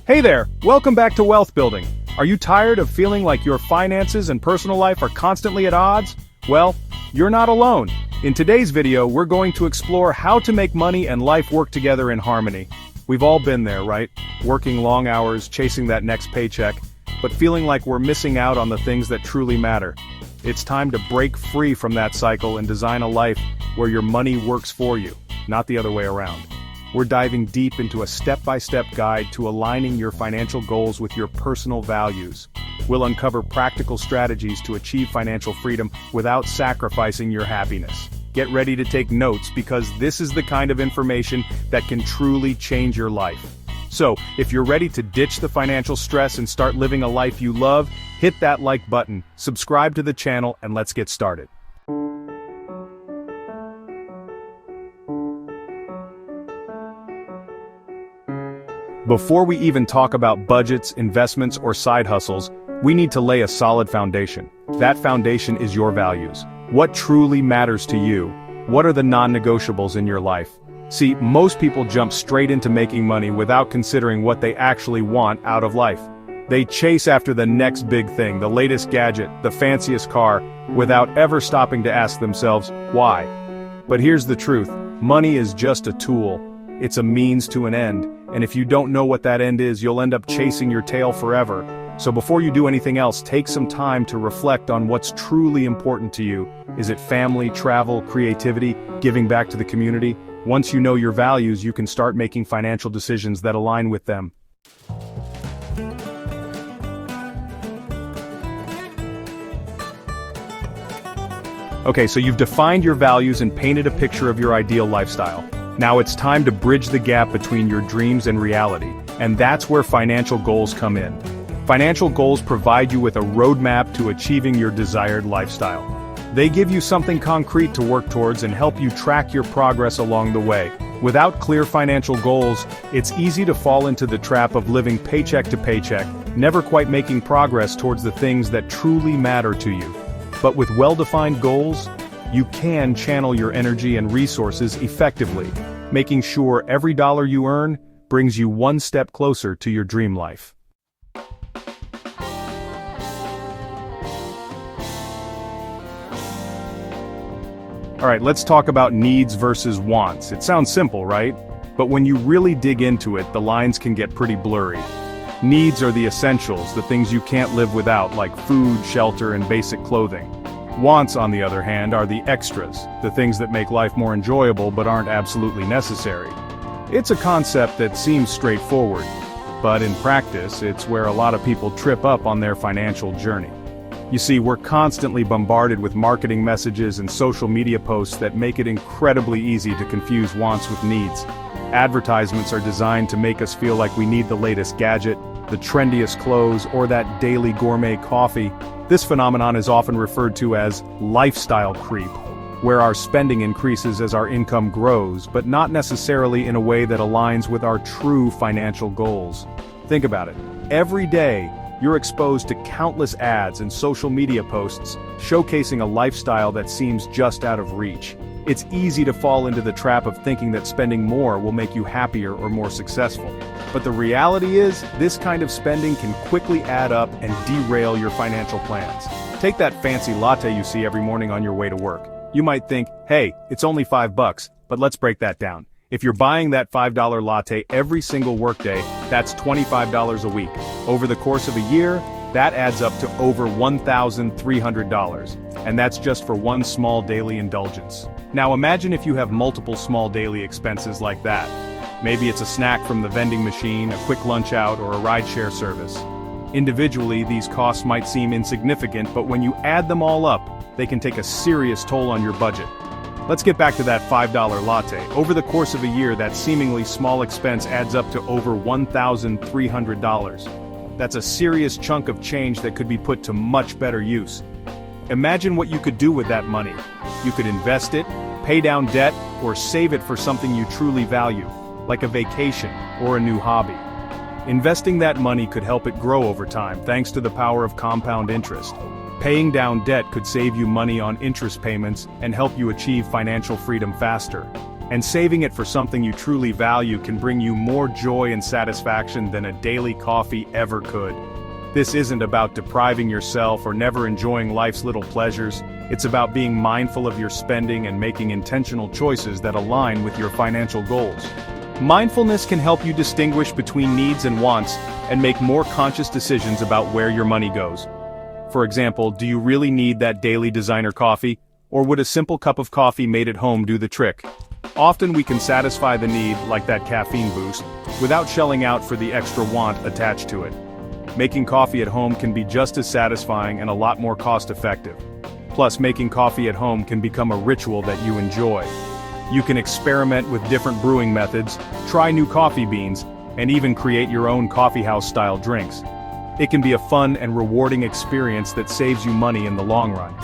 Hey there, welcome back to Wealth Building. Are you tired of feeling like your finances and personal life are constantly at odds? Well, you're not alone. In today's video, we're going to explore how to make money and life work together in harmony. We've all been there, right? Working long hours, chasing that next paycheck, but feeling like we're missing out on the things that truly matter. It's time to break free from that cycle and design a life where your money works for you, not the other way around. We're diving deep into a step-by-step guide to aligning your financial goals with your personal values. We'll uncover practical strategies to achieve financial freedom without sacrificing your happiness. Get ready to take notes because this is the kind of information that can truly change your life. So, if you're ready to ditch the financial stress and start living a life you love, hit that like button, subscribe to the channel, and let's get started. Before we even talk about budgets, investments, or side hustles, we need to lay a solid foundation. That foundation is your values. What truly matters to you? What are the non-negotiables in your life? See, most people jump straight into making money without considering what they actually want out of life. They chase after the next big thing, the latest gadget, the fanciest car, without ever stopping to ask themselves, why? But here's the truth, money is just a tool. It's a means to an end, and if you don't know what that end is, you'll end up chasing your tail forever. So before you do anything else, take some time to reflect on what's truly important to you. Is it family, travel, creativity, giving back to the community? Once you know your values, you can start making financial decisions that align with them. Okay, so you've defined your values and painted a picture of your ideal lifestyle. Now it's time to bridge the gap between your dreams and reality, and that's where financial goals come in. Financial goals provide you with a roadmap to achieving your desired lifestyle. They give you something concrete to work towards and help you track your progress along the way. Without clear financial goals, it's easy to fall into the trap of living paycheck to paycheck, never quite making progress towards the things that truly matter to you. But with well-defined goals, you can channel your energy and resources effectively, making sure every dollar you earn brings you one step closer to your dream life. Alright, let's talk about needs versus wants. It sounds simple, right? But when you really dig into it, the lines can get pretty blurry. Needs are the essentials, the things you can't live without, like food, shelter, and basic clothing. Wants, on the other hand, are the extras, the things that make life more enjoyable but aren't absolutely necessary. It's a concept that seems straightforward, but in practice, it's where a lot of people trip up on their financial journey. You see, we're constantly bombarded with marketing messages and social media posts that make it incredibly easy to confuse wants with needs. Advertisements are designed to make us feel like we need the latest gadget, the trendiest clothes, or that daily gourmet coffee. This phenomenon is often referred to as lifestyle creep, where our spending increases as our income grows, but not necessarily in a way that aligns with our true financial goals. Think about it. Every day, you're exposed to countless ads and social media posts showcasing a lifestyle that seems just out of reach. It's easy to fall into the trap of thinking that spending more will make you happier or more successful. But the reality is, this kind of spending can quickly add up and derail your financial plans. Take that fancy latte you see every morning on your way to work. You might think, hey, it's only $5, but let's break that down. If you're buying that $5 latte every single workday, that's $25 a week. Over the course of a year, that adds up to over $1,300, and that's just for one small daily indulgence. Now imagine if you have multiple small daily expenses like that. Maybe it's a snack from the vending machine, a quick lunch out, or a rideshare service. Individually, these costs might seem insignificant, but when you add them all up, they can take a serious toll on your budget. Let's get back to that $5 latte. Over the course of a year, that seemingly small expense adds up to over $1,300. That's a serious chunk of change that could be put to much better use. Imagine what you could do with that money. You could invest it, pay down debt, or save it for something you truly value, like a vacation or a new hobby. Investing that money could help it grow over time thanks to the power of compound interest. Paying down debt could save you money on interest payments and help you achieve financial freedom faster. And saving it for something you truly value can bring you more joy and satisfaction than a daily coffee ever could. This isn't about depriving yourself or never enjoying life's little pleasures. It's about being mindful of your spending and making intentional choices that align with your financial goals. Mindfulness can help you distinguish between needs and wants and make more conscious decisions about where your money goes. For example, do you really need that daily designer coffee, or would a simple cup of coffee made at home do the trick? Often we can satisfy the need, like that caffeine boost, without shelling out for the extra want attached to it. Making coffee at home can be just as satisfying and a lot more cost-effective. Plus, making coffee at home can become a ritual that you enjoy. You can experiment with different brewing methods, try new coffee beans, and even create your own coffeehouse-style drinks. It can be a fun and rewarding experience that saves you money in the long run.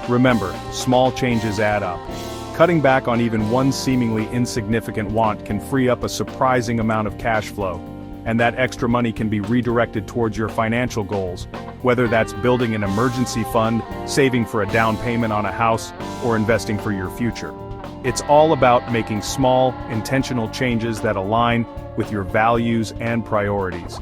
Remember, small changes add up. Cutting back on even one seemingly insignificant want can free up a surprising amount of cash flow, and that extra money can be redirected towards your financial goals, whether that's building an emergency fund, saving for a down payment on a house, or investing for your future. It's all about making small, intentional changes that align with your values and priorities.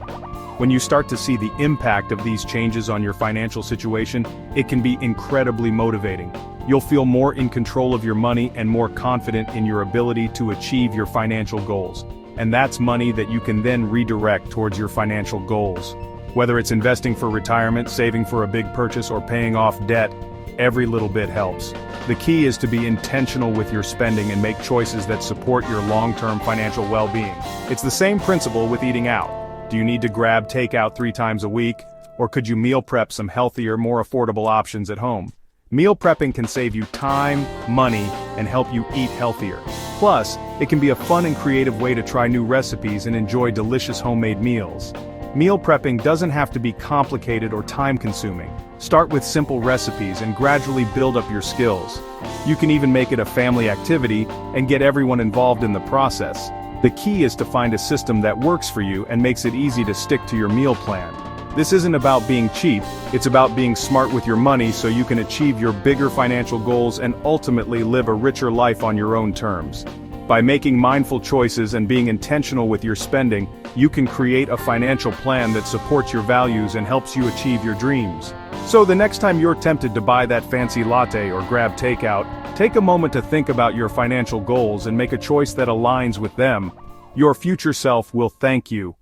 When you start to see the impact of these changes on your financial situation, it can be incredibly motivating. You'll feel more in control of your money and more confident in your ability to achieve your financial goals. And that's money that you can then redirect towards your financial goals. Whether it's investing for retirement, saving for a big purchase, or paying off debt, every little bit helps. The key is to be intentional with your spending and make choices that support your long-term financial well-being. It's the same principle with eating out. Do you need to grab takeout 3 times a week, or could you meal prep some healthier, more affordable options at home? Meal prepping can save you time, money, and help you eat healthier. Plus, it can be a fun and creative way to try new recipes and enjoy delicious homemade meals. Meal prepping doesn't have to be complicated or time-consuming. Start with simple recipes and gradually build up your skills. You can even make it a family activity and get everyone involved in the process. The key is to find a system that works for you and makes it easy to stick to your meal plan. This isn't about being cheap, it's about being smart with your money so you can achieve your bigger financial goals and ultimately live a richer life on your own terms. By making mindful choices and being intentional with your spending, you can create a financial plan that supports your values and helps you achieve your dreams. So the next time you're tempted to buy that fancy latte or grab takeout, take a moment to think about your financial goals and make a choice that aligns with them. Your future self will thank you.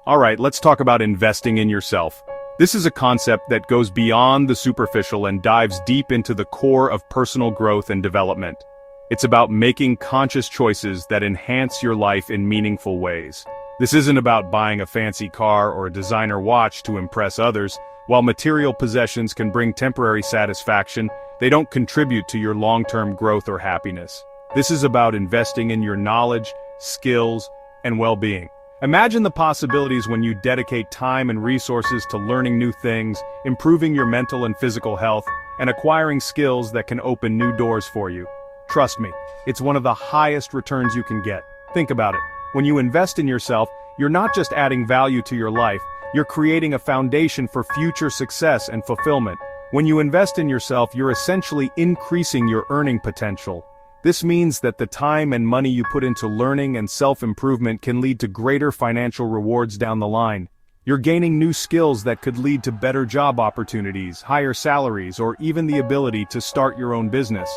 Alright, let's talk about investing in yourself. This is a concept that goes beyond the superficial and dives deep into the core of personal growth and development. It's about making conscious choices that enhance your life in meaningful ways. This isn't about buying a fancy car or a designer watch to impress others. While material possessions can bring temporary satisfaction, they don't contribute to your long-term growth or happiness. This is about investing in your knowledge, skills, and well-being. Imagine the possibilities when you dedicate time and resources to learning new things, improving your mental and physical health, and acquiring skills that can open new doors for you. Trust me, it's one of the highest returns you can get. Think about it. When you invest in yourself, you're not just adding value to your life, you're creating a foundation for future success and fulfillment. When you invest in yourself, you're essentially increasing your earning potential. This means that the time and money you put into learning and self-improvement can lead to greater financial rewards down the line. You're gaining new skills that could lead to better job opportunities, higher salaries, or even the ability to start your own business.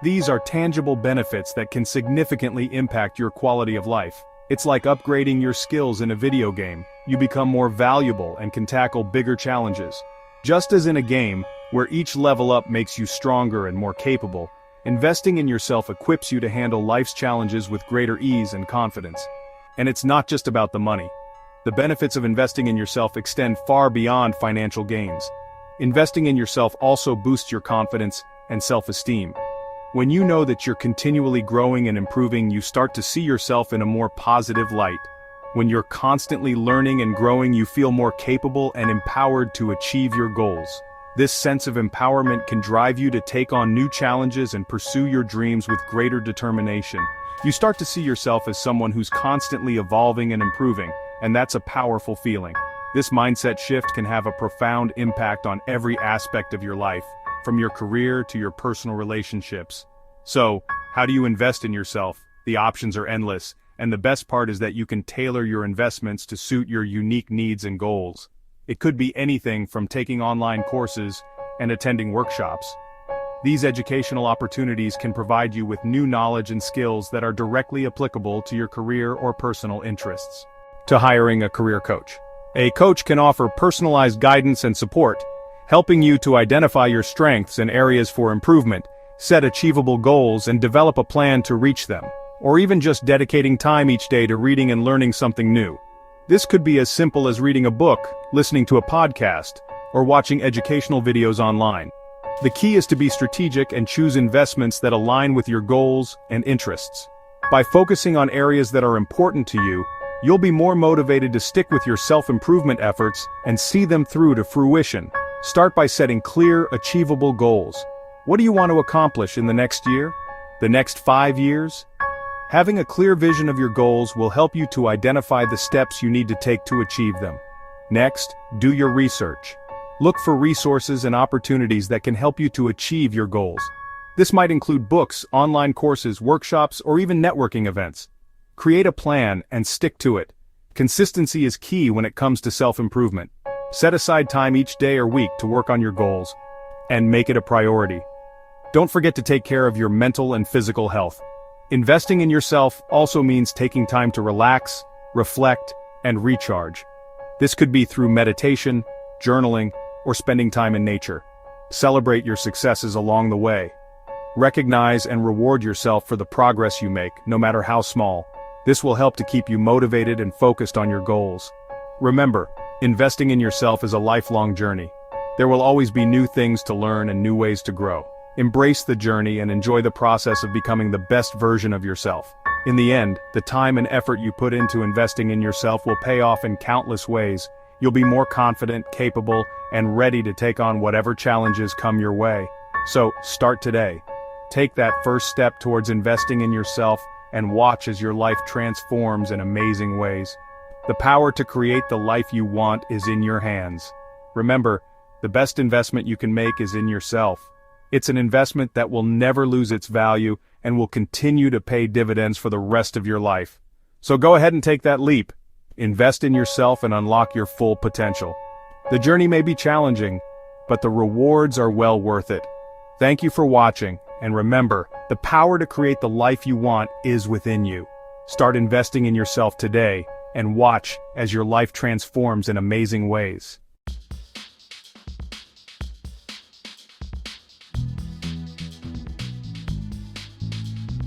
These are tangible benefits that can significantly impact your quality of life. It's like upgrading your skills in a video game. You become more valuable and can tackle bigger challenges. Just as in a game, where each level up makes you stronger and more capable, investing in yourself equips you to handle life's challenges with greater ease and confidence. And it's not just about the money. The benefits of investing in yourself extend far beyond financial gains. Investing in yourself also boosts your confidence and self-esteem. When you know that you're continually growing and improving, you start to see yourself in a more positive light. When you're constantly learning and growing, you feel more capable and empowered to achieve your goals. This sense of empowerment can drive you to take on new challenges and pursue your dreams with greater determination. You start to see yourself as someone who's constantly evolving and improving, and that's a powerful feeling. This mindset shift can have a profound impact on every aspect of your life, from your career to your personal relationships. So, how do you invest in yourself? The options are endless, and the best part is that you can tailor your investments to suit your unique needs and goals. It could be anything from taking online courses and attending workshops. These educational opportunities can provide you with new knowledge and skills that are directly applicable to your career or personal interests. To hiring a career coach. A coach can offer personalized guidance and support, helping you to identify your strengths and areas for improvement, set achievable goals, and develop a plan to reach them, or even just dedicating time each day to reading and learning something new. This could be as simple as reading a book, listening to a podcast, or watching educational videos online. The key is to be strategic and choose investments that align with your goals and interests. By focusing on areas that are important to you, you'll be more motivated to stick with your self-improvement efforts and see them through to fruition. Start by setting clear, achievable goals. What do you want to accomplish in the next year? The next 5 years? Having a clear vision of your goals will help you to identify the steps you need to take to achieve them. Next, do your research. Look for resources and opportunities that can help you to achieve your goals. This might include books, online courses, workshops, or even networking events. Create a plan and stick to it. Consistency is key when it comes to self-improvement. Set aside time each day or week to work on your goals, and make it a priority. Don't forget to take care of your mental and physical health. Investing in yourself also means taking time to relax, reflect, and recharge. This could be through meditation, journaling, or spending time in nature. Celebrate your successes along the way. Recognize and reward yourself for the progress you make, no matter how small. This will help to keep you motivated and focused on your goals. Remember, investing in yourself is a lifelong journey. There will always be new things to learn and new ways to grow. Embrace the journey and enjoy the process of becoming the best version of yourself. In the end, the time and effort you put into investing in yourself will pay off in countless ways. You'll be more confident, capable, and ready to take on whatever challenges come your way. So, start today. Take that first step towards investing in yourself and watch as your life transforms in amazing ways. The power to create the life you want is in your hands. Remember, the best investment you can make is in yourself. It's an investment that will never lose its value and will continue to pay dividends for the rest of your life. So go ahead and take that leap. Invest in yourself and unlock your full potential. The journey may be challenging, but the rewards are well worth it. Thank you for watching, and remember, the power to create the life you want is within you. Start investing in yourself today, and watch as your life transforms in amazing ways.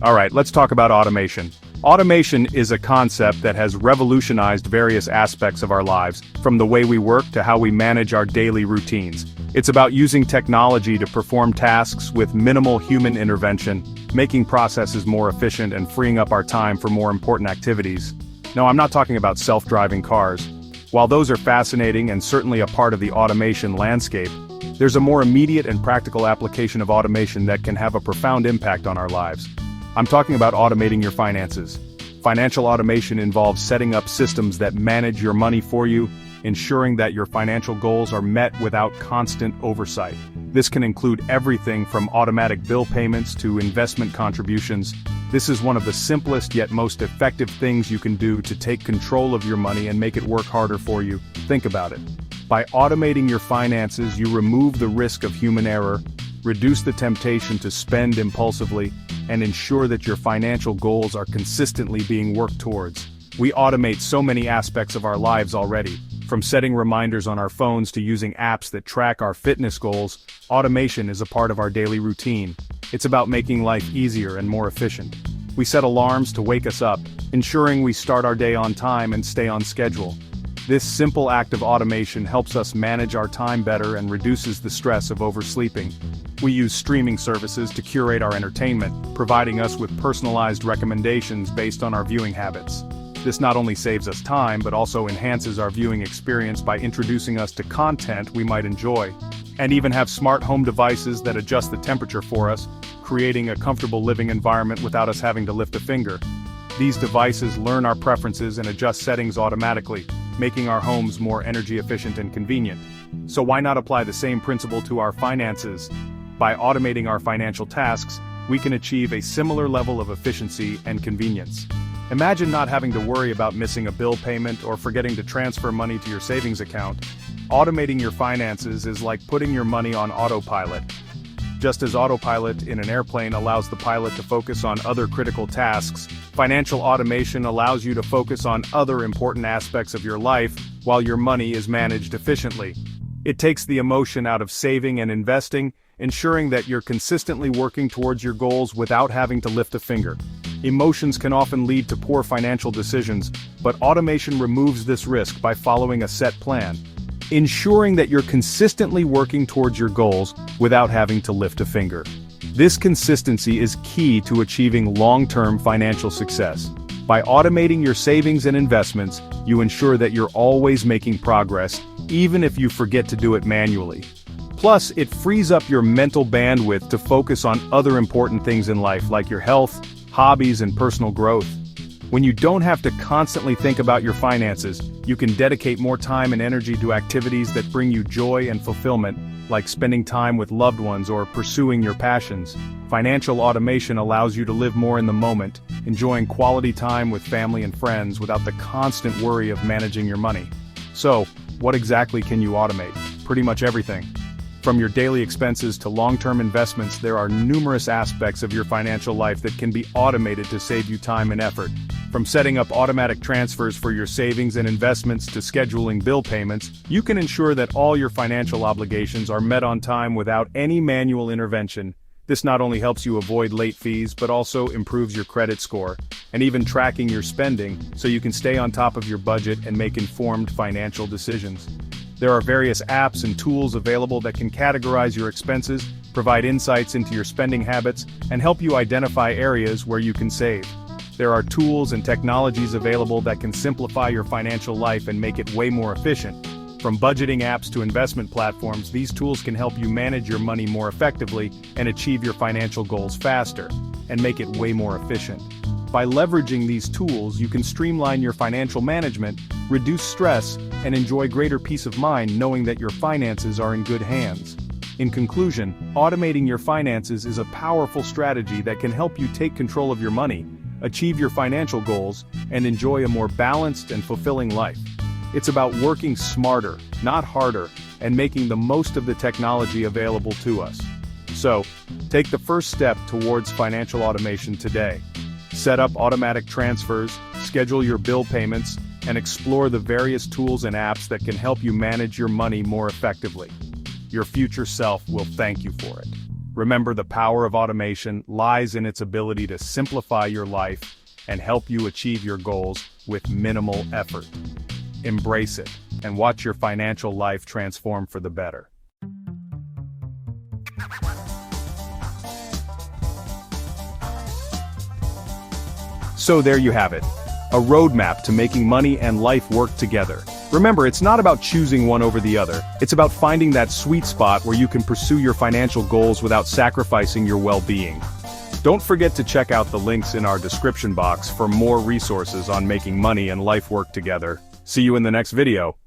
Alright, let's talk about automation. Automation is a concept that has revolutionized various aspects of our lives, from the way we work to how we manage our daily routines. It's about using technology to perform tasks with minimal human intervention, making processes more efficient and freeing up our time for more important activities. No, I'm not talking about self-driving cars. While those are fascinating and certainly a part of the automation landscape, there's a more immediate and practical application of automation that can have a profound impact on our lives. I'm talking about automating your finances. Financial automation involves setting up systems that manage your money for you, ensuring that your financial goals are met without constant oversight. This can include everything from automatic bill payments to investment contributions. This is one of the simplest yet most effective things you can do to take control of your money and make it work harder for you. Think about it. By automating your finances, you remove the risk of human error, reduce the temptation to spend impulsively, and ensure that your financial goals are consistently being worked towards. We automate so many aspects of our lives already. From setting reminders on our phones to using apps that track our fitness goals, automation is a part of our daily routine. It's about making life easier and more efficient. We set alarms to wake us up, ensuring we start our day on time and stay on schedule. This simple act of automation helps us manage our time better and reduces the stress of oversleeping. We use streaming services to curate our entertainment, providing us with personalized recommendations based on our viewing habits. This not only saves us time but also enhances our viewing experience by introducing us to content we might enjoy. And even have smart home devices that adjust the temperature for us, creating a comfortable living environment without us having to lift a finger. These devices learn our preferences and adjust settings automatically, making our homes more energy efficient and convenient. So why not apply the same principle to our finances? By automating our financial tasks, we can achieve a similar level of efficiency and convenience. Imagine not having to worry about missing a bill payment or forgetting to transfer money to your savings account. Automating your finances is like putting your money on autopilot. Just as autopilot in an airplane allows the pilot to focus on other critical tasks, financial automation allows you to focus on other important aspects of your life while your money is managed efficiently. It takes the emotion out of saving and investing, ensuring that you're consistently working towards your goals without having to lift a finger. Emotions can often lead to poor financial decisions, but automation removes this risk by following a set plan, ensuring that you're consistently working towards your goals without having to lift a finger. This consistency is key to achieving long-term financial success. By automating your savings and investments, you ensure that you're always making progress, even if you forget to do it manually. Plus, it frees up your mental bandwidth to focus on other important things in life like your health, hobbies, and personal growth. When you don't have to constantly think about your finances, you can dedicate more time and energy to activities that bring you joy and fulfillment, like spending time with loved ones or pursuing your passions. Financial automation allows you to live more in the moment, enjoying quality time with family and friends without the constant worry of managing your money. So, what exactly can you automate? Pretty much everything. From your daily expenses to long-term investments, there are numerous aspects of your financial life that can be automated to save you time and effort. From setting up automatic transfers for your savings and investments to scheduling bill payments, you can ensure that all your financial obligations are met on time without any manual intervention. This not only helps you avoid late fees but also improves your credit score, and even tracking your spending so you can stay on top of your budget and make informed financial decisions. There are various apps and tools available that can categorize your expenses, provide insights into your spending habits, and help you identify areas where you can save. There are tools and technologies available that can simplify your financial life and make it way more efficient. From budgeting apps to investment platforms, these tools can help you manage your money more effectively and achieve your financial goals faster, and make it way more efficient. By leveraging these tools, you can streamline your financial management, reduce stress, and enjoy greater peace of mind knowing that your finances are in good hands. In conclusion, automating your finances is a powerful strategy that can help you take control of your money, achieve your financial goals, and enjoy a more balanced and fulfilling life. It's about working smarter, not harder, and making the most of the technology available to us. So, take the first step towards financial automation today. Set up automatic transfers, schedule your bill payments, and explore the various tools and apps that can help you manage your money more effectively. Your future self will thank you for it. Remember, the power of automation lies in its ability to simplify your life and help you achieve your goals with minimal effort. Embrace it, and watch your financial life transform for the better. So there you have it. A roadmap to making money and life work together. Remember, it's not about choosing one over the other. It's about finding that sweet spot where you can pursue your financial goals without sacrificing your well-being. Don't forget to check out the links in our description box for more resources on making money and life work together. See you in the next video.